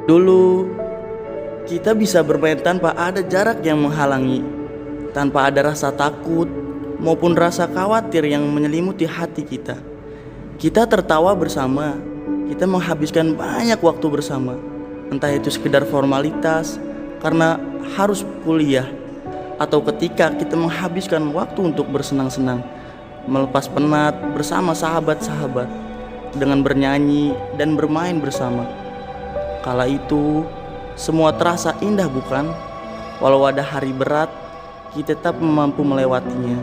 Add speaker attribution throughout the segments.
Speaker 1: Dulu kita bisa bermain tanpa ada jarak yang menghalangi, tanpa ada rasa takut maupun rasa khawatir yang menyelimuti hati kita. Kita tertawa bersama, kita menghabiskan banyak waktu bersama, entah itu sekedar formalitas karena harus kuliah, atau ketika kita menghabiskan waktu untuk bersenang-senang, melepas penat bersama sahabat-sahabat dengan bernyanyi dan bermain bersama. Kala itu semua terasa indah, bukan? Walau ada hari berat, kita tetap mampu melewatinya.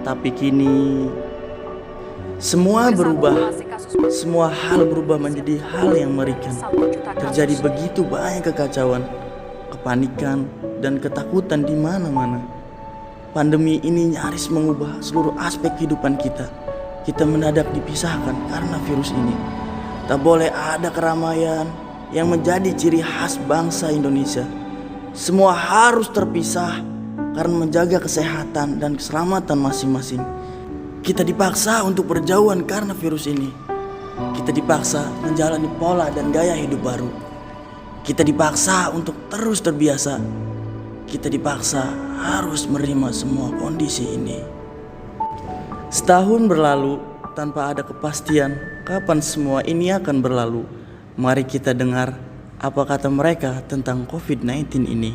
Speaker 1: Tapi kini semua berubah. Semua hal berubah menjadi hal yang mengerikan. Terjadi begitu banyak kekacauan, kepanikan, dan ketakutan di mana-mana. Pandemi ini nyaris mengubah seluruh aspek kehidupan kita. Kita mendadak dipisahkan karena virus ini. Tak boleh ada keramaian yang menjadi ciri khas bangsa Indonesia. Semua harus terpisah karena menjaga kesehatan dan keselamatan masing-masing. Kita dipaksa untuk berjauhan karena virus ini. Kita dipaksa menjalani pola dan gaya hidup baru. Kita dipaksa untuk terus terbiasa. Kita dipaksa harus menerima semua kondisi ini. Setahun berlalu tanpa ada kepastian kapan semua ini akan berlalu. Mari kita dengar apa kata mereka tentang COVID-19 ini.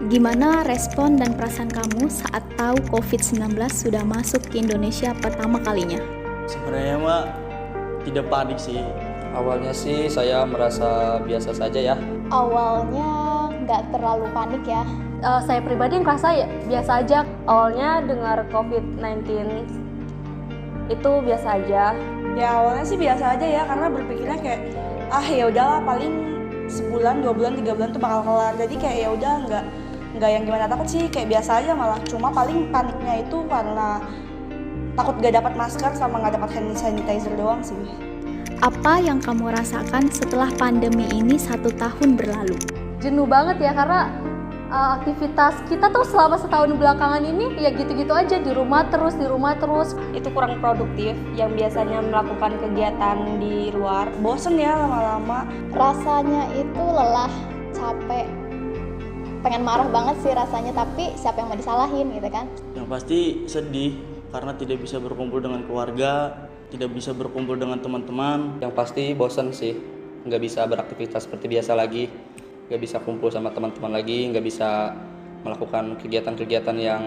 Speaker 2: Gimana respon dan perasaan kamu saat tahu COVID-19 sudah masuk ke Indonesia pertama kalinya?
Speaker 1: Sebenarnya mah tidak panik sih.
Speaker 3: Awalnya sih saya merasa biasa saja ya.
Speaker 2: Awalnya nggak terlalu panik ya.
Speaker 4: Saya pribadi ngerasa ya biasa aja. Awalnya dengar COVID-19 itu biasa aja.
Speaker 5: Ya awalnya sih biasa aja ya, karena berpikirnya kayak ya udahlah, paling sebulan, 2 bulan, 3 bulan tuh bakal kelar. Jadi kayak ya udah nggak yang gimana takut sih, kayak biasa aja malah. Cuma paling paniknya itu karena takut gak dapat masker sama gak dapat hand sanitizer doang sih.
Speaker 2: Apa yang kamu rasakan setelah pandemi ini 1 tahun berlalu?
Speaker 4: Jenuh banget ya, karena aktivitas kita tuh selama setahun belakangan ini ya gitu-gitu aja, di rumah terus. Itu kurang produktif yang biasanya melakukan kegiatan di luar.
Speaker 5: Bosen ya lama-lama.
Speaker 2: Rasanya itu lelah, capek, pengen marah banget sih rasanya, tapi siapa yang mau disalahin gitu kan?
Speaker 1: Yang pasti sedih karena tidak bisa berkumpul dengan keluarga, tidak bisa berkumpul dengan teman-teman.
Speaker 3: Yang pasti bosan sih, nggak bisa beraktivitas seperti biasa lagi, nggak bisa kumpul sama teman-teman lagi, nggak bisa melakukan kegiatan-kegiatan yang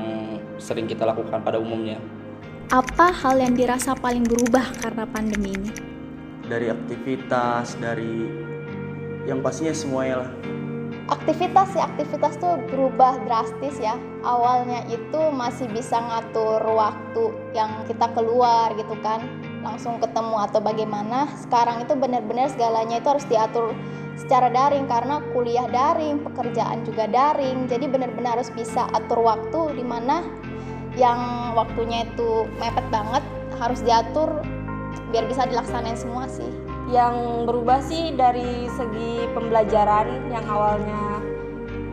Speaker 3: sering kita lakukan pada umumnya.
Speaker 2: Apa hal yang dirasa paling berubah karena pandemi ini?
Speaker 1: Dari aktivitas, dari yang pastinya semuanya lah.
Speaker 2: Aktivitas tuh berubah drastis ya. Awalnya itu masih bisa ngatur waktu yang kita keluar gitu kan, langsung ketemu atau bagaimana. Sekarang itu benar-benar segalanya itu harus diatur secara daring karena kuliah daring, pekerjaan juga daring. Jadi benar-benar harus bisa atur waktu, di mana yang waktunya itu mepet banget harus diatur biar bisa dilaksanain semua sih.
Speaker 4: Yang berubah sih dari segi pembelajaran yang awalnya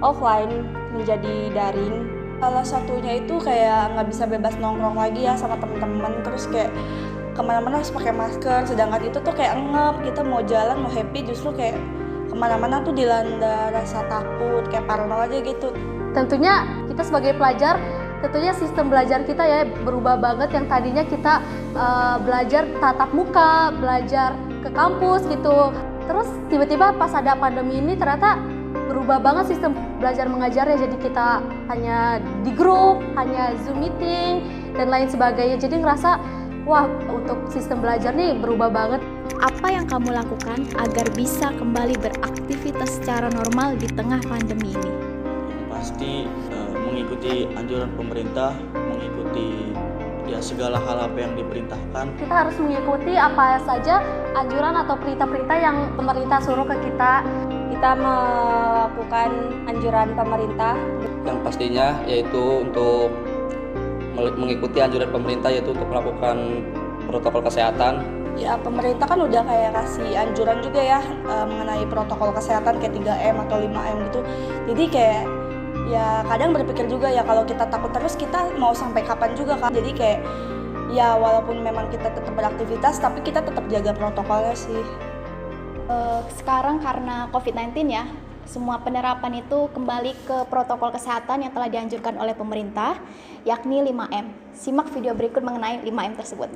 Speaker 4: offline menjadi daring.
Speaker 5: Salah satunya itu kayak nggak bisa bebas nongkrong lagi ya sama teman-teman, terus kayak kemana-mana harus pakai masker. Sedangkan itu tuh kayak ngep, kita mau jalan mau happy justru kayak kemana-mana tuh dilanda rasa takut, kayak parno aja gitu.
Speaker 4: Tentunya kita sebagai pelajar tentunya sistem belajar kita ya berubah banget, yang tadinya kita belajar tatap muka, belajar ke kampus gitu. Terus tiba-tiba pas ada pandemi ini ternyata berubah banget sistem belajar mengajarnya, jadi kita hanya di grup, hanya Zoom meeting dan lain sebagainya. Jadi ngerasa wah, untuk sistem belajar nih berubah banget.
Speaker 2: Apa yang kamu lakukan agar bisa kembali beraktivitas secara normal di tengah pandemi ini?
Speaker 1: Pasti mengikuti anjuran pemerintah, mengikuti ya segala hal apa yang diperintahkan.
Speaker 4: Kita harus mengikuti apa saja anjuran atau perintah-perintah yang pemerintah suruh ke kita. Kita melakukan anjuran pemerintah.
Speaker 3: Yang pastinya yaitu untuk mengikuti anjuran pemerintah, yaitu untuk melakukan protokol kesehatan.
Speaker 5: Ya pemerintah kan udah kayak kasih anjuran juga ya mengenai protokol kesehatan kayak 3M atau 5M gitu. Jadi kayak ya kadang berpikir juga ya kalau kita takut terus kita mau sampai kapan juga kan. Jadi kayak ya walaupun memang kita tetap beraktivitas tapi kita tetap jaga protokolnya sih.
Speaker 2: Sekarang karena COVID-19 ya, semua penerapan itu kembali ke protokol kesehatan yang telah dianjurkan oleh pemerintah, yakni 5M. Simak video berikut mengenai 5M tersebut.